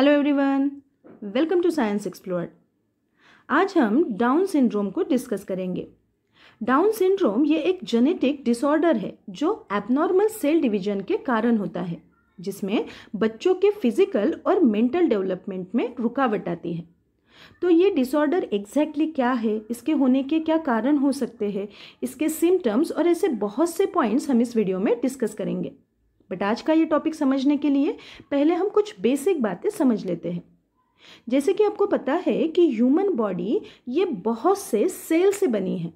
Hello everyone, welcome to science explored. आज हम Down syndrome को डिस्कस करेंगे। डाउन सिंड्रोम ये एक जेनेटिक डिसऑर्डर है जो एबनॉर्मल सेल डिवीजन के कारण होता है, जिसमें बच्चों के फिजिकल और मेंटल डेवलपमेंट में रुकावट आती है। तो ये डिसऑर्डर एग्जैक्टली क्या है, इसके होने के क्या कारण हो सकते हैं, इसके सिम्टम्स और ऐसे बहुत से पॉइंट्स हम इस वीडियो में डिस्कस करेंगे। बट आज का ये टॉपिक समझने के लिए पहले हम कुछ बेसिक बातें समझ लेते हैं। जैसे कि आपको पता है कि ह्यूमन बॉडी ये बहुत से सेल से बनी है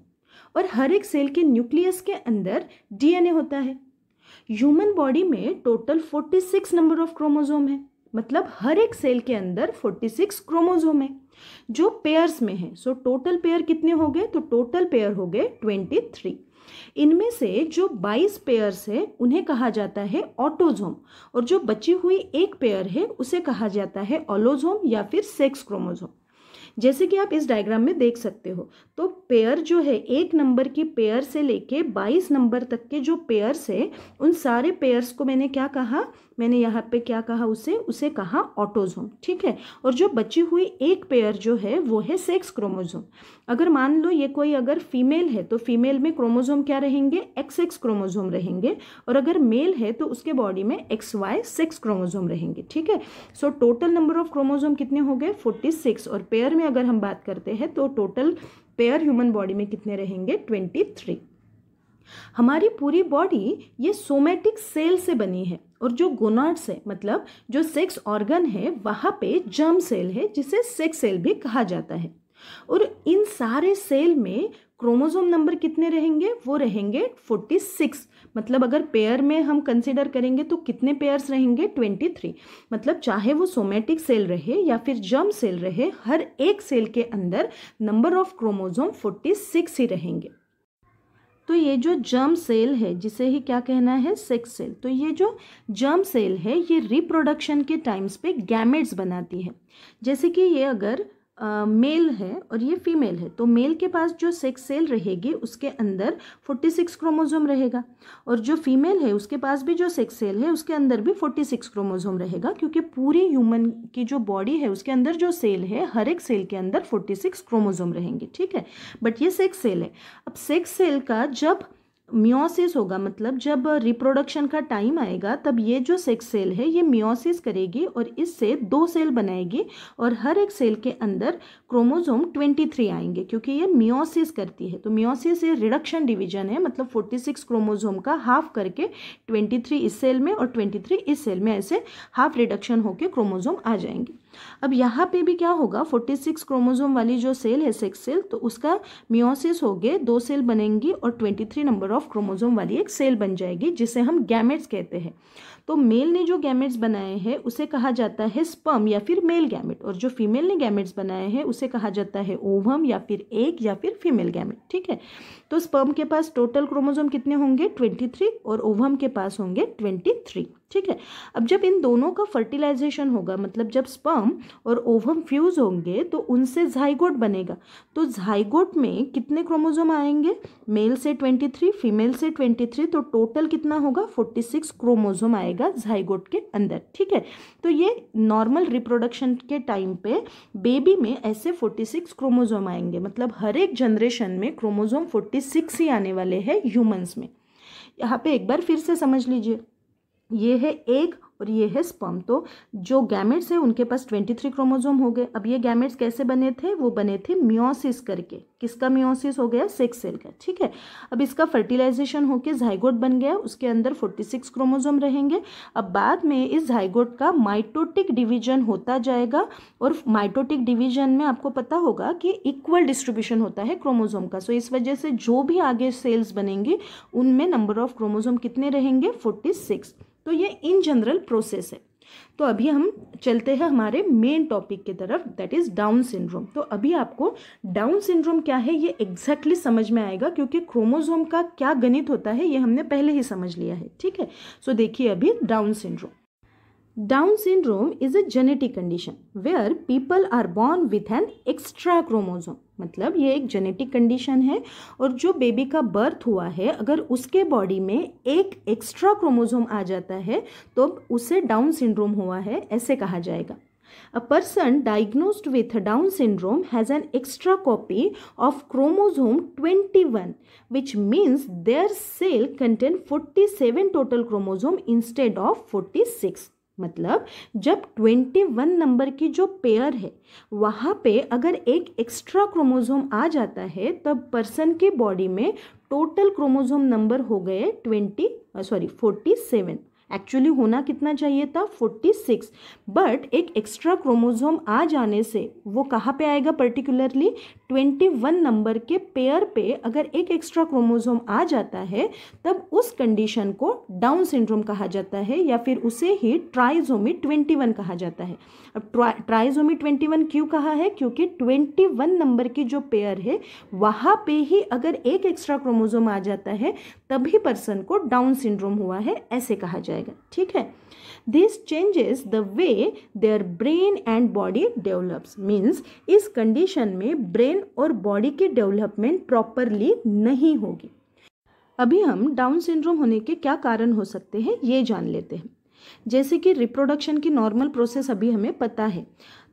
और हर एक सेल के न्यूक्लियस के अंदर डीएनए होता है। ह्यूमन बॉडी में टोटल 46 नंबर ऑफ क्रोमोसोम है, मतलब हर एक सेल के अंदर 46 क्रोमोसोम है जो पेयर्स में है। सो टोटल पेयर कितने हो गए? तो टोटल पेयर हो गए 23। इनमें से जो 22 पेयर्स है उन्हें कहा जाता है ऑटोसोम, और जो बची हुई एक पेयर है उसे कहा जाता है ऑलोसोम या फिर सेक्स क्रोमोसोम। जैसे कि आप इस डायग्राम में देख सकते हो, तो पेयर जो है, एक नंबर की पेयर से लेके 22 नंबर तक के जो पेयर्स है, उन सारे पेयर्स को मैंने क्या कहा, मैंने यहाँ पे क्या कहा, उसे कहा ऑटोसोम। ठीक है। और जो बची हुई एक पेयर जो है वो है सेक्स क्रोमोसोम। अगर मान लो ये कोई अगर फीमेल है तो फीमेल में क्रोमोसोम क्या रहेंगे? XX क्रोमोसोम रहेंगे, और अगर मेल है तो उसके बॉडी में XY सेक्स क्रोमोसोम रहेंगे। ठीक है। So total number of chromosome कितने हो गए? 46। और पेयर में अगर हम बात करते हैं तो टोटल पेयर ह्यूमन बॉडी में कितने रहेंगे? 23। हमारी पूरी बॉडी ये सोमैटिक सेल से बनी है, और जो गोनाड्स है, मतलब जो सेक्स ऑर्गन है, वहां पे जर्म सेल है जिसे सेक्स सेल भी कहा जाता है। और इन सारे सेल में क्रोमोसोम नंबर कितने रहेंगे? वो रहेंगे 46। मतलब अगर पेयर में हम कंसीडर करेंगे तो कितने पेयर्स रहेंगे? 23। मतलब चाहे वो सोमैटिक सेल रहे या फिर जर्म सेल रहे, हर एक सेल के अंदर नंबर ऑफ क्रोमोसोम 46 ही रहेंगे। तो ये जो जर्म सेल है, जिसे ही क्या कहना है? Sex cell. तो ये जो जर्म सेल है ये रिप्रोडक्शन के टाइम्स पे गैमेट्स बनाती है। जैसे कि ये अगर मेल है और ये फीमेल है, तो मेल के पास जो सेक्स सेल रहेगी उसके अंदर 46 क्रोमोसोम रहेगा, और जो फीमेल है उसके पास भी जो सेक्स सेल है उसके अंदर भी 46 क्रोमोसोम रहेगा, क्योंकि पूरी ह्यूमन की जो बॉडी है उसके अंदर जो सेल है, हर एक सेल के अंदर 46 क्रोमोसोम रहेंगे। ठीक है। बट ये सेक्स सेल है। अब सेक्स सेल का जब मियोसिस होगा, मतलब जब रिप्रोडक्शन का टाइम आएगा, तब ये जो सेक्स सेल है ये मियोसिस करेगी और इससे 2 सेल बनाएगी, और हर एक सेल के अंदर क्रोमोसोम 23 आएंगे, क्योंकि ये मियोसिस करती है। तो मियोसिस ये रिडक्शन डिवीजन है, मतलब 46 क्रोमोसोम का हाफ करके 23 इस सेल में और 23 इस सेल में, ऐसे हाफ रिडक्शन होकर क्रोमोसोम आ जाएंगे। अब यहाँ पे भी क्या होगा? 46 क्रोमोसोम वाली जो सेल है, सेक्स सेल, तो उसका मियोसिस हो गए, 2 सेल बनेंगी और 23 नंबर ऑफ क्रोमोसोम वाली एक सेल बन जाएगी, जिसे हम गैमेट्स कहते हैं। तो मेल ने जो गैमेट्स बनाए हैं उसे कहा जाता है स्पर्म या फिर मेल गैमेट, और जो फीमेल ने गैमेट्स बनाए हैं उसे कहा जाता है ओवम या फिर एग या फिर फीमेल गैमेट। ठीक है। तो स्पर्म के पास टोटल क्रोमोसोम कितने होंगे? 23, और ओवम के पास होंगे 23। ठीक है। अब जब इन दोनों का फर्टिलाइजेशन होगा, मतलब जब स्पर्म और ओवम फ्यूज होंगे तो उनसे जाइगोट बनेगा। तो जाइगोट में कितने क्रोमोसोम आएंगे? मेल से 23, फीमेल से 23, तो टोटल कितना होगा? 46 क्रोमोसोम आएगा जाइगोट के अंदर। ठीक है। तो ये नॉर्मल रिप्रोडक्शन के टाइम पे बेबी में ऐसे 46 क्रोमोसोम आएंगे, मतलब हर एक जनरेशन में क्रोमोसोम 46 ही आने वाले हैं ह्यूमंस में। यहाँ पे एक बार फिर से समझ लीजिए, ये है एग और ये है स्पर्म। तो जो गैमेट्स है उनके पास 23 क्रोमोसोम हो गए। अब ये गैमेट्स कैसे बने थे? वो बने थे मियोसिस करके। किसका मियोसिस हो गया? सेक्स सेल का। ठीक है। अब इसका फर्टिलाइजेशन होके जाइगोट बन गया, उसके अंदर 46 क्रोमोसोम रहेंगे। अब बाद में इस जाइगोट का माइटोटिक डिवीजन होता जाएगा, और माइटोटिक डिवीजन में आपको पता होगा कि इक्वल डिस्ट्रीब्यूशन होता है क्रोमोसोम का। सो इस वजह से जो भी आगे सेल्स बनेंगी उनमें नंबर ऑफ क्रोमोसोम कितने रहेंगे? 46। तो ये इन जनरल प्रोसेस है। तो अभी हम चलते हैं हमारे मेन टॉपिक की तरफ, दैट इज डाउन सिंड्रोम। तो अभी आपको डाउन सिंड्रोम क्या है ये एग्जैक्टली समझ में आएगा, क्योंकि क्रोमोसोम का क्या गणित होता है ये हमने पहले ही समझ लिया है। ठीक है। सो देखिए अभी down syndrome. Down syndrome is a genetic condition where people are born with an extra chromosome. मतलब ये एक जेनेटिक कंडीशन है और जो बेबी का बर्थ हुआ है अगर उसके बॉडी में एक एक्स्ट्रा क्रोमोसोम आ जाता है तो उसे डाउन सिंड्रोम हुआ है ऐसे कहा जाएगा. A person diagnosed with Down syndrome has an extra copy of chromosome 21, which means their cell contain 47 total chromosome instead of 46. मतलब जब 21 नंबर की जो पेयर है वहाँ पे अगर एक एक्स्ट्रा क्रोमोसोम आ जाता है तब पर्सन के बॉडी में टोटल क्रोमोसोम नंबर हो गए 47. एक्चुअली होना कितना चाहिए था 46, बट एक एक्स्ट्रा क्रोमोसोम आ जाने से वो कहाँ पे आएगा पर्टिकुलरली 21 नंबर के पेयर पे अगर एक एक्स्ट्रा क्रोमोसोम आ जाता है तब उस कंडीशन को डाउन सिंड्रोम कहा जाता है या फिर उसे ही ट्राइसोमी 21 कहा जाता है. अब ट्राइसोमी 21 क्यों कहा है? क्योंकि 21 नंबर की जो पेयर है वहाँ पे ही अगर एक एक्स्ट्रा क्रोमोसोम आ जाता है तभी पर्सन को डाउन सिंड्रोम हुआ है ऐसे कहा जाएगा. ठीक है. This changes the way their brain and body develops. Means इस कंडीशन में ब्रेन और बॉडी की डेवलपमेंट प्रॉपरली नहीं होगी. अभी हम डाउन सिंड्रोम होने के क्या कारण हो सकते हैं ये जान लेते हैं. जैसे कि रिप्रोडक्शन की नॉर्मल प्रोसेस अभी हमें पता है.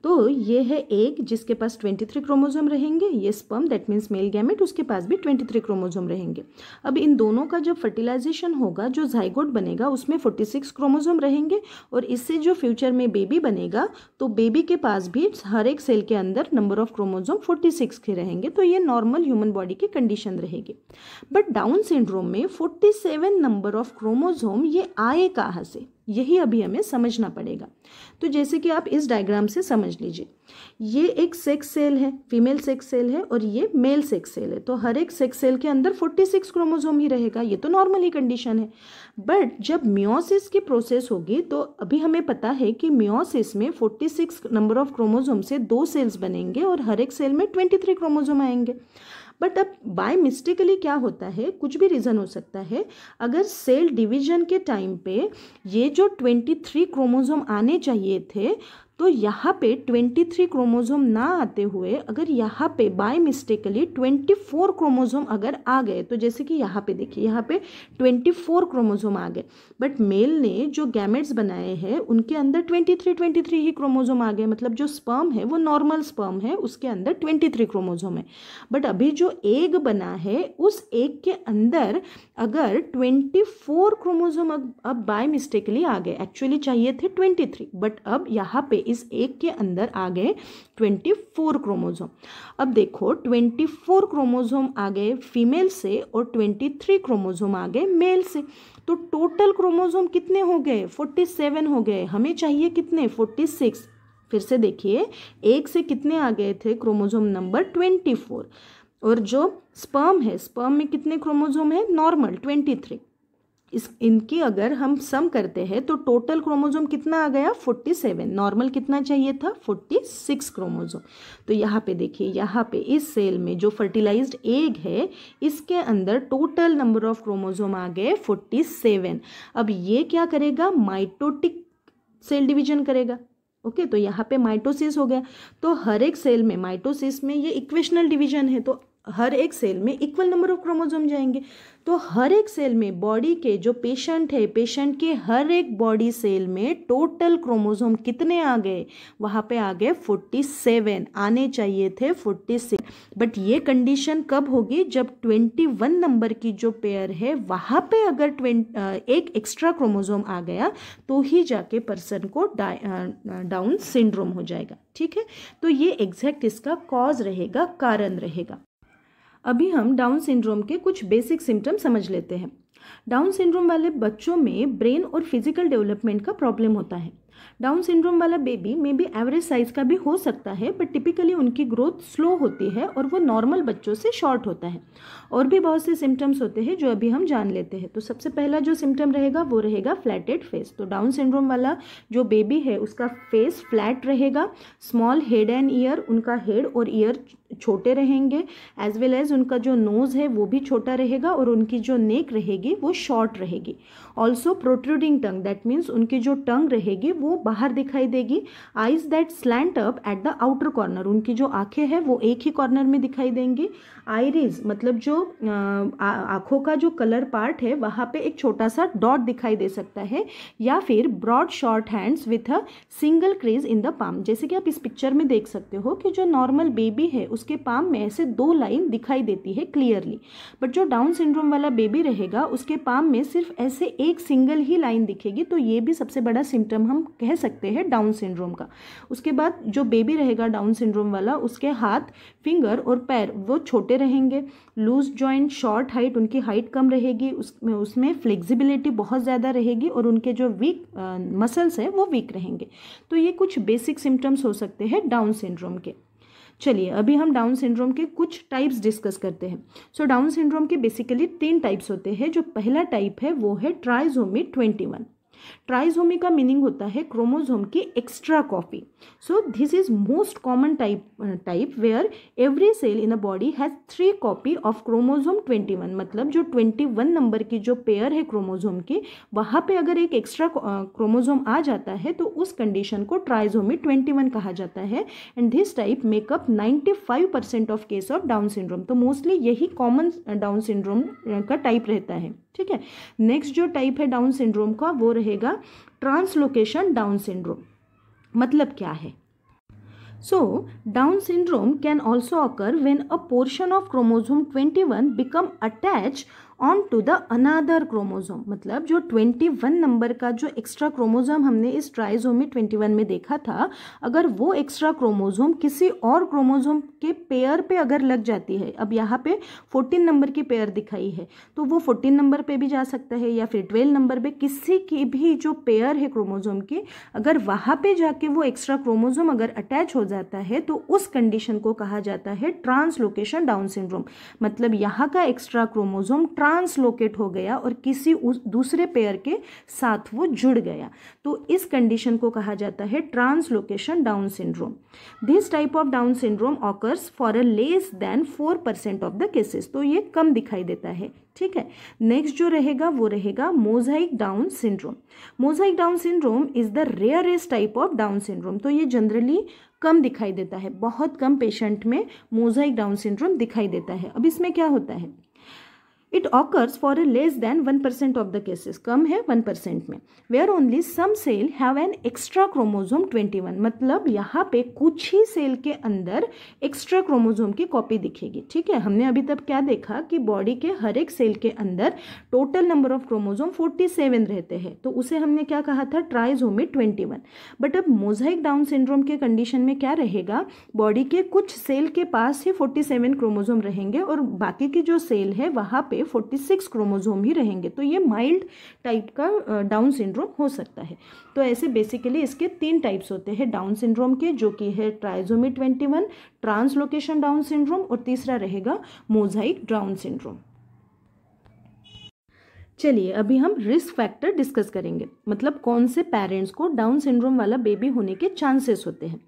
तो ये है एग जिसके पास 23 क्रोमोसोम रहेंगे, ये sperm that means male gamete उसके पास भी 23 क्रोमोसोम रहेंगे. अब इन दोनों का जब फर्टिलाइजेशन होगा जो जाइगोट बनेगा उसमें 46 क्रोमोसोम रहेंगे और इससे जो फ्यूचर में बेबी बनेगा तो बेबी के पास भी हर एक सेल के अंदर नंबर ऑफ क्रोमोसोम 46 के रहेंगे. तो ये नॉर्मल ह्यूमन बॉडी की कंडीशन रहेगी. बट डाउन सिंड्रोम में 47 नंबर ऑफ क्रोमोसोम ये आए कहाँ से, यही अभी हमें समझना पड़ेगा. तो जैसे कि आप इस डायग्राम से समझ लीजिए, ये एक सेक्स सेल है, फीमेल सेक्स सेल है और ये मेल सेक्स सेल है. तो हर एक सेक्स सेल के अंदर 46 क्रोमोसोम ही रहेगा, ये तो नॉर्मल ही कंडीशन है. बट जब मियोसिस की प्रोसेस होगी तो अभी हमें पता है कि मियोसिस में 46 नंबर ऑफ क्रोमोसोम से 2 सेल्स बनेंगे और हर एक सेल में 23 क्रोमोसोम आएंगे. बट अब बाय मिस्टेकली क्या होता है, कुछ भी रीज़न हो सकता है, अगर सेल डिवीजन के टाइम पे ये जो 23 क्रोमोसोम आने चाहिए थे तो यहाँ पे 23 क्रोमोसोम ना आते हुए अगर यहाँ पे बाय मिस्टेकली 24 क्रोमोसोम अगर आ गए, तो जैसे कि यहाँ पे देखिए यहाँ पे 24 क्रोमोसोम आ गए बट मेल ने जो गैमेट्स बनाए हैं उनके अंदर 23 ही क्रोमोसोम आ गए. मतलब जो स्पर्म है वो नॉर्मल स्पर्म है, उसके अंदर 23 क्रोमोसोम है. बट अभी जो एग बना है उस एग के अंदर अगर 24 क्रोमोसोम अब बाय मिस्टेकली आ गए, एक्चुअली चाहिए थे 23 बट अब यहाँ पे इस एक के अंदर आ गए 24 क्रोमोसोम. अब देखो 24 क्रोमोसोम आ गए फीमेल से और 23 क्रोमोसोम आ गए मेल से. तो टोटल क्रोमोसोम कितने हो गए? 47 हो गए. हमें चाहिए कितने? 46. फिर से देखिए, एक से कितने आ गए थे क्रोमोसोम नंबर 24 और जो स्पर्म है, स्पर्म में कितने क्रोमोसोम है? नॉर्मल 23. इनकी अगर हम सम करते हैं तो टोटल क्रोमोसोम कितना आ गया? 47. नॉर्मल कितना चाहिए था? 46 क्रोमोसोम. तो यहाँ पे देखिए, यहाँ पे इस सेल में जो फर्टिलाइज्ड एग है इसके अंदर टोटल नंबर ऑफ क्रोमोसोम आ गए 47. अब ये क्या करेगा? माइटोटिक सेल डिवीजन करेगा. ओके, तो यहाँ पे माइटोसिस हो गया. तो हर एक सेल में, माइटोसिस में ये इक्वेशनल डिवीजन है तो हर एक सेल में इक्वल नंबर ऑफ क्रोमोसोम जाएंगे. तो हर एक सेल में बॉडी के जो पेशेंट है, पेशेंट के हर एक बॉडी सेल में टोटल क्रोमोसोम कितने आ गए? वहाँ पे आ गए 47. आने चाहिए थे 46. बट ये कंडीशन कब होगी? जब 21 नंबर की जो पेयर है वहाँ पे अगर एक एक्स्ट्रा क्रोमोसोम आ गया तो ही जाके पर्सन को डाउन सिंड्रोम हो जाएगा. ठीक है, तो ये एग्जैक्ट इसका कॉज रहेगा, कारण रहेगा. अभी हम डाउन सिंड्रोम के कुछ बेसिक सिम्टम समझ लेते हैं. डाउन सिंड्रोम वाले बच्चों में ब्रेन और फिजिकल डेवलपमेंट का प्रॉब्लम होता है. डाउन सिंड्रोम वाला बेबी में भी एवरेज साइज का भी हो सकता है बट टिपिकली उनकी ग्रोथ स्लो होती है और वो नॉर्मल बच्चों से शॉर्ट होता है. और भी बहुत से सिम्टम्स होते हैं जो अभी हम जान लेते हैं. तो सबसे पहला जो सिम्टम रहेगा वो रहेगा फ्लैटेड फेस. तो डाउन सिंड्रोम वाला जो बेबी है उसका फेस फ्लैट रहेगा. स्मॉल हेड एंड ईयर, उनका हेड और ईयर छोटे रहेंगे. एज वेल एज उनका जो नोज़ है वो भी छोटा रहेगा और उनकी जो नेक रहेगी वो शॉर्ट रहेगी. Also protruding tongue, that means उनकी जो टंग रहेगी वो बाहर दिखाई देगी। Eyes that slant up at the outer corner, उनकी जो आंखें हैं वो एक ही कॉर्नर में दिखाई देंगी। आइरिस मतलब जो आंखों का जो कलर पार्ट है वहाँ पे एक छोटा सा डॉट दिखाई दे सकता है, या फिर broad short hands with a single crease in the palm. जैसे कि आप इस पिक्चर में देख सकते हो कि जो नॉर्मल बेबी है उसके पाम में ऐसे 2 लाइन दिखाई देती है क्लियरली, बट जो डाउन सिंड्रोम वाला बेबी रहेगा उसके पाम में सिर्फ ऐसे एक सिंगल ही लाइन दिखेगी। तो ये भी सबसे बड़ा सिम्टम हम कह सकते हैं डाउन सिंड्रोम का। उसके बाद जो बेबी रहेगा डाउन सिंड्रोम वाला, उसके हाथ, फिंगर और पैर वो छोटे रहेंगे, लूज जॉइंट, शॉर्ट हाइट, उनकी हाइट कम रहेगी, उसमें फ्लेक्सिबिलिटी बहुत ज़्यादा रहेगी, और उनके जो वीक मसल्स हैं वो वीक रहेंगे। तो ये कुछ बेसिक सिम्टम्स हो सकते हैं डाउन सिंड्रोम के। चलिए अभी हम डाउन सिंड्रोम के कुछ टाइप्स डिस्कस करते हैं। सो डाउन सिंड्रोम के बेसिकली 3 टाइप्स होते हैं। जो पहला टाइप है वो है ट्राइसोमी 21। ट्राइसोमी का मीनिंग होता है क्रोमोसोम की extra copy. So this is most common type where every cell in a body has 3 copy of chromosome 21। मतलब जो 21 नंबर की जो पेयर है क्रोमोसोम की, वहाँ पे अगर एक एक्स्ट्रा क्रोमोसोम आ जाता है तो उस कंडीशन को ट्राइसोमी 21 कहा जाता है। And this type makeup 95% of case of Down syndrome. तो मोस्टली यही कॉमन डाउन सिंड्रोम का टाइप रहता है। ठीक है, नेक्स्ट जो टाइप है डाउन सिंड्रोम का वो रहेगा ट्रांसलोकेशन डाउन सिंड्रोम। मतलब क्या है? So Down syndrome can also occur when a portion of chromosome 21 become attach on to the another chromosome. मतलब जो 21 नंबर का जो एक्स्ट्रा क्रोमोसोम हमने इस ट्राइसोमी 21 में देखा था, अगर वो एक्स्ट्रा क्रोमोसोम किसी और क्रोमोसोम के पेयर पे अगर लग जाती है, अब यहाँ पे 14 नंबर की पेयर दिखाई है तो वो 14 नंबर पे भी जा सकता है, या फिर 12 नंबर पे, किसी की भी जो पेयर है क्रोमोसोम की, अगर वहाँ पे जाके वो एक्स्ट्रा क्रोमोसोम अगर अटैच हो जाता है तो उस कंडीशन को कहा जाता है ट्रांसलोकेशन डाउन सिंड्रोम। मतलब यहाँ का एक्स्ट्रा क्रोमोसोम ट्रांसलोकेट हो गया और किसी दूसरे पेयर के साथ वो जुड़ गया, तो इस कंडीशन को कहा जाता है translocation down syndrome. This type of Down syndrome occurs for a less than 4% of the cases. तो ये कम दिखाई देता है। ठीक है, नेक्स्ट जो रहेगा वो रहेगा mosaic Down syndrome. Mosaic Down syndrome is the rarest type of Down syndrome. तो ये जनरली कम दिखाई देता है, बहुत कम पेशेंट में मोज़ाइक डाउन सिंड्रोम दिखाई देता है। अब इसमें क्या होता है? It occurs for a less than 1% of the cases, कम है 1% में, where only some cell have an extra chromosome 21। मतलब यहाँ पे कुछ ही सेल के अंदर एक्स्ट्रा क्रोमोसोम की कॉपी दिखेगी। ठीक है, हमने अभी तक क्या देखा कि बॉडी के हर एक सेल के अंदर टोटल नंबर ऑफ क्रोमोसोम 47 रहते हैं, तो उसे हमने क्या कहा था? ट्राइसोमी 21। बट अब मोज़ाइक डाउन सिंड्रोम के कंडीशन में क्या रहेगा? बॉडी के कुछ सेल के पास ही 47 क्रोमोसोम रहेंगे और बाकी की जो सेल है वहाँ पे 46 क्रोमोसोम ही रहेंगे। तो ये माइल्ड टाइप का डाउन सिंड्रोम हो सकता है। तो ऐसे बेसिकली इसके 3 टाइप्स होते हैं डाउन सिंड्रोम के, जो कि है ट्राइसोमी 21, ट्रांसलोकेशन डाउन सिंड्रोम, और तीसरा रहेगा मोज़ाइक डाउन सिंड्रोम। चलिए अभी हम रिस्क फैक्टर डिस्कस करेंगे। मतलब कौन से पेरेंट्स को डाउन सिंड्रोम वाला बेबी होने के चांसेस होते हैं।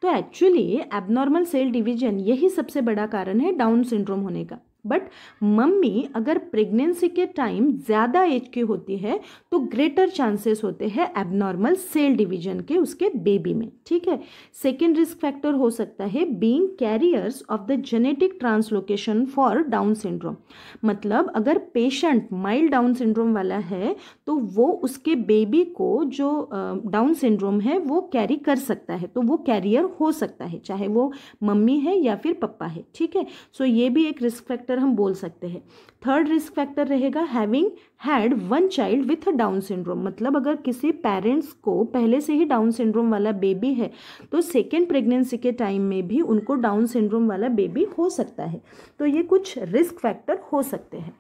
तो एक्चुअली एबनॉर्मल सेल डिवीजन यही सबसे बड़ा कारण है डाउन सिंड्रोम होने का। बट मम्मी अगर प्रेगनेंसी के टाइम ज़्यादा एज की होती है तो ग्रेटर चांसेस होते हैं एबनॉर्मल सेल डिवीजन के उसके बेबी में। ठीक है, सेकेंड रिस्क फैक्टर हो सकता है being carriers of the genetic translocation for down syndrome. मतलब अगर पेशेंट माइल्ड डाउन सिंड्रोम वाला है तो वो उसके बेबी को जो डाउन सिंड्रोम है वो कैरी कर सकता है, तो वो कैरियर हो सकता है, चाहे वो मम्मी है या फिर पप्पा है। ठीक है, सो ये भी एक रिस्क फैक्टर हम बोल सकते हैं। थर्ड रिस्क फैक्टर रहेगा having had 1 child with down syndrome. मतलब अगर किसी पेरेंट्स को पहले से ही डाउन सिंड्रोम वाला बेबी है तो सेकेंड प्रेगनेंसी के टाइम में भी उनको डाउन सिंड्रोम वाला बेबी हो सकता है। तो ये कुछ रिस्क फैक्टर हो सकते हैं।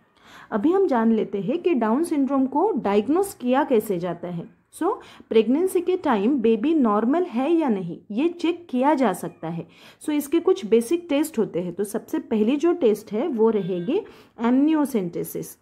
अभी हम जान लेते हैं कि डाउन सिंड्रोम को डायग्नोस किया कैसे जाता है। सो प्रेगनेंसी के टाइम बेबी नॉर्मल है या नहीं ये चेक किया जा सकता है। सो इसके कुछ बेसिक टेस्ट होते हैं। तो सबसे पहली जो टेस्ट है वो रहेगी एमनियोसेंटेसिस।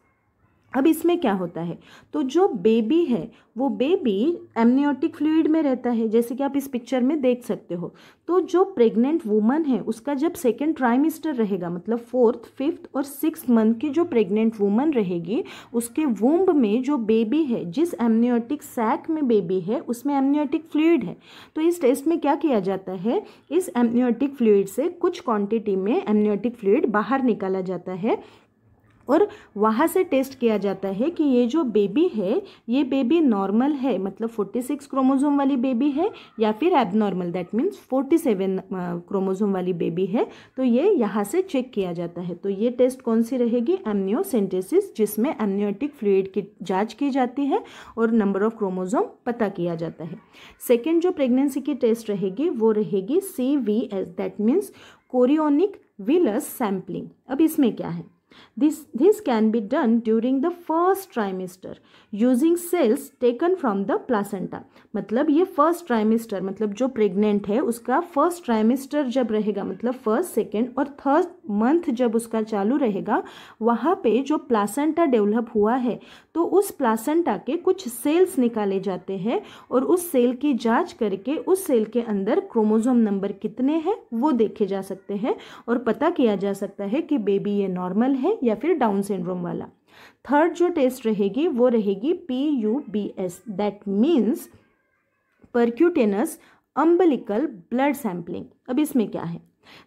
अब इसमें क्या होता है, तो जो बेबी है वो बेबी एमनियोटिक फ्लूइड में रहता है, जैसे कि आप इस पिक्चर में देख सकते हो। तो जो प्रेग्नेंट वुमन है उसका जब सेकेंड ट्राइमेस्टर रहेगा, मतलब 4th, 5th और 6th मंथ की जो प्रेग्नेंट वुमन रहेगी, उसके वुम्ब में जो बेबी है, जिस एमनियोटिक सैक में बेबी है उसमें एमनियोटिक फ्लूइड है। तो इस टेस्ट में क्या किया जाता है, इस एमनियोटिक फ्लूइड से कुछ क्वांटिटी में एमनियोटिक फ्लूइड बाहर निकाला जाता है और वहाँ से टेस्ट किया जाता है कि ये जो बेबी है ये बेबी नॉर्मल है, मतलब 46 क्रोमोसोम वाली बेबी है, या फिर एबनॉर्मल, दैट मीन्स 47 क्रोमोसोम वाली बेबी है। तो ये यहाँ से चेक किया जाता है। तो ये टेस्ट कौन सी रहेगी, एमनियोसेंटेसिस, जिसमें एमनियोटिक फ्लूइड की जांच की जाती है और नंबर ऑफ क्रोमोसोम पता किया जाता है। सेकेंड जो प्रेगनेंसी की टेस्ट रहेगी वो रहेगी CVS, that means chorionic villus sampling. अब इसमें क्या है, This can be done during the first trimester using cells taken from the placenta। मतलब ये फर्स्ट ट्राइमेस्टर, मतलब जो प्रेग्नेंट है उसका फर्स्ट ट्राइमेस्टर जब रहेगा, मतलब फर्स्ट, सेकेंड और थर्ड मंथ जब उसका चालू रहेगा, वहाँ पे जो प्लासेंटा डेवलप हुआ है तो उस प्लासेंटा के कुछ सेल्स निकाले जाते हैं और उस सेल की जांच करके उस सेल के अंदर क्रोमोसोम नंबर कितने हैं वो देखे जा सकते हैं और पता किया जा सकता है कि बेबी ये नॉर्मल है या फिर डाउन सिंड्रोम वाला। थर्ड जो टेस्ट रहेगी वो रहेगी PUBS, that means percutaneous umbilical blood sampling. अब इसमें क्या है,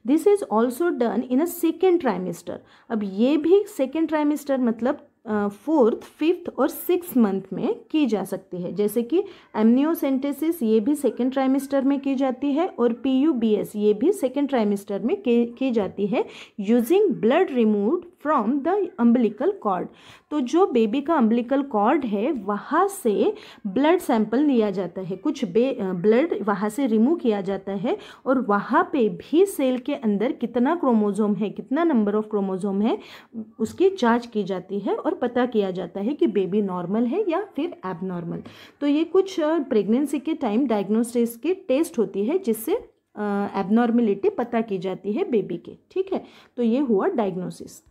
this is also done in a second trimester. अब ये भी सेकेंड ट्राइमेस्टर मतलब 4th, 5th और 6th मंथ में की जा सकती है। जैसे कि एमनियोसेंटेसिस ये भी सेकेंड ट्राइमेस्टर में की जाती है और PUBS ये भी सेकेंड ट्राइमेस्टर में की जाती है using blood removed from the umbilical cord. तो जो बेबी का अम्बिलिकल कॉर्ड है वहाँ से ब्लड सैंपल लिया जाता है, कुछ ब्लड वहाँ से रिमूव किया जाता है और वहाँ पे भी सेल के अंदर कितना क्रोमोसोम है, कितना नंबर ऑफ क्रोमोसोम है उसकी जांच की जाती है और पता किया जाता है कि बेबी नॉर्मल है या फिर एबनॉर्मल। तो ये कुछ प्रेगनेंसी के टाइम डायग्नोसिस की टेस्ट होती है जिससे एबनॉर्मेलिटी पता की जाती है बेबी के। ठीक है, तो ये हुआ डायग्नोसिस।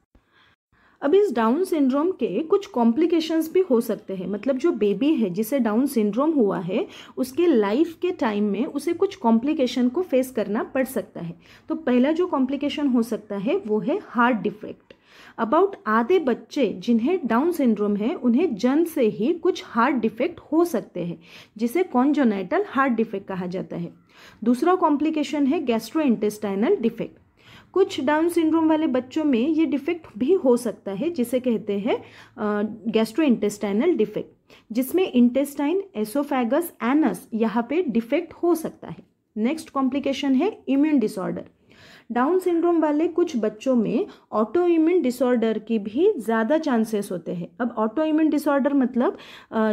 अब इस डाउन सिंड्रोम के कुछ कॉम्प्लिकेशंस भी हो सकते हैं, मतलब जो बेबी है जिसे डाउन सिंड्रोम हुआ है उसके लाइफ के टाइम में उसे कुछ कॉम्प्लिकेशन को फेस करना पड़ सकता है। तो पहला जो कॉम्प्लिकेशन हो सकता है वो है हार्ट डिफेक्ट। अबाउट आधे बच्चे जिन्हें डाउन सिंड्रोम है उन्हें जन्म से ही कुछ हार्ट डिफेक्ट हो सकते हैं जिसे कॉन्जेनाइटल हार्ट डिफेक्ट कहा जाता है। दूसरा कॉम्प्लिकेशन है गैस्ट्रोइंटेस्टाइनल डिफेक्ट। कुछ डाउन सिंड्रोम वाले बच्चों में ये डिफेक्ट भी हो सकता है जिसे कहते हैं गैस्ट्रोइंटेस्टाइनल डिफेक्ट, जिसमें इंटेस्टाइन, एसोफेगस, एनस यहाँ पे डिफेक्ट हो सकता है। नेक्स्ट कॉम्प्लिकेशन है इम्यून डिसऑर्डर। डाउन सिंड्रोम वाले कुछ बच्चों में ऑटो इम्यून डिसऑर्डर की भी ज़्यादा चांसेस होते हैं। अब ऑटो इम्यून डिसऑर्डर मतलब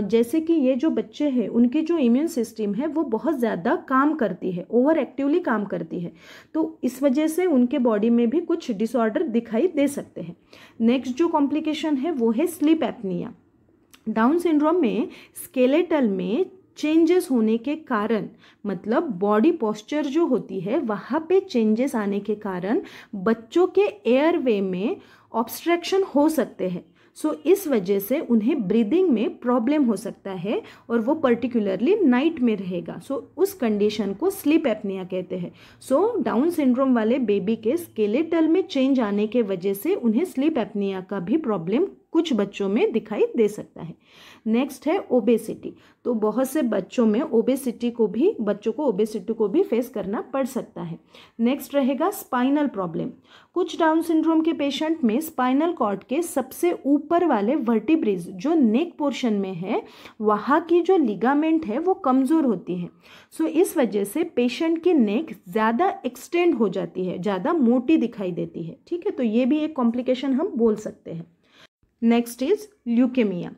जैसे कि ये जो बच्चे हैं उनकी जो इम्यून सिस्टम है वो बहुत ज़्यादा काम करती है, ओवर एक्टिवली काम करती है, तो इस वजह से उनके बॉडी में भी कुछ डिसऑर्डर दिखाई दे सकते हैं। नेक्स्ट जो कॉम्प्लिकेशन है वो है स्लीप एपनिया। डाउन सिंड्रोम में स्केलेटल में चेंजेस होने के कारण, मतलब बॉडी पोस्चर जो होती है वहाँ पे चेंजेस आने के कारण बच्चों के एयरवे में ऑब्स्ट्रक्शन हो सकते हैं। सो इस वजह से उन्हें ब्रीदिंग में प्रॉब्लम हो सकता है और वो पर्टिकुलरली नाइट में रहेगा। सो उस कंडीशन को स्लीप एपनिया कहते हैं। सो डाउन सिंड्रोम वाले बेबी के स्केलेटल में चेंज आने के वजह से उन्हें स्लीप एपनिया का भी प्रॉब्लम कुछ बच्चों में दिखाई दे सकता है। नेक्स्ट है ओबेसिटी। तो बहुत से बच्चों में बच्चों को ओबेसिटी को भी फेस करना पड़ सकता है। नेक्स्ट रहेगा स्पाइनल प्रॉब्लम। कुछ डाउन सिंड्रोम के पेशेंट में स्पाइनल कॉर्ड के सबसे ऊपर वाले वर्टिब्रेज जो नेक पोर्शन में है वहाँ की जो लिगामेंट है वो कमज़ोर होती है। सो इस वजह से पेशेंट की नेक ज़्यादा एक्सटेंड हो जाती है, ज़्यादा मोटी दिखाई देती है। ठीक है, तो ये भी एक कॉम्प्लिकेशन हम बोल सकते हैं। Next is leukaemia.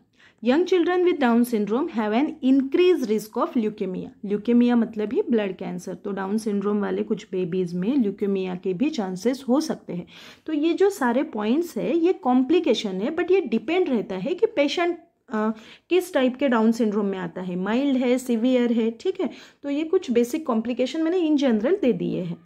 Young children with down syndrome have an increase risk of leukaemia. Leukaemia मतलब ही ब्लड कैंसर। तो डाउन सिंड्रोम वाले कुछ बेबीज में ल्यूकेमिया के भी चांसेस हो सकते हैं। तो ये जो सारे पॉइंट्स है ये कॉम्प्लिकेशन है, बट ये डिपेंड रहता है कि पेशेंट किस टाइप के डाउन सिंड्रोम में आता है, माइल्ड है, सीवियर है, ठीक है। तो ये कुछ बेसिक कॉम्प्लिकेशन मैंने इन जनरल दे दिए हैं।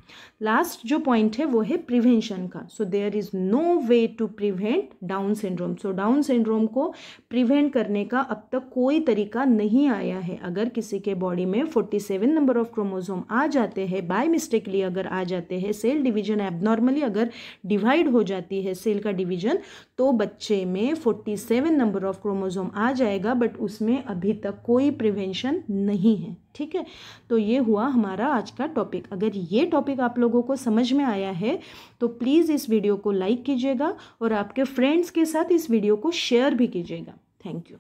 लास्ट जो पॉइंट है वो है प्रिवेंशन का। So there is no way to prevent Down syndrome. So Down syndrome को प्रिवेंट करने का अब तक कोई तरीका नहीं आया है। अगर किसी के बॉडी में 47 नंबर ऑफ क्रोमोसोम आ जाते हैं, बाय मिस्टेकली अगर आ जाते हैं, सेल डिवीजन एबनॉर्मली अगर डिवाइड हो जाती है सेल का डिवीजन, तो बच्चे में 47 नंबर ऑफ क्रोमोसोम आ जाएगा, बट उसमें अभी तक कोई प्रिवेंशन नहीं है, ठीक है। तो ये हुआ हमारा आज का टॉपिक। अगर ये टॉपिक आप लोगों को समझ में आया है तो प्लीज़ इस वीडियो को लाइक कीजिएगा और आपके फ्रेंड्स के साथ इस वीडियो को शेयर भी कीजिएगा। Thank you.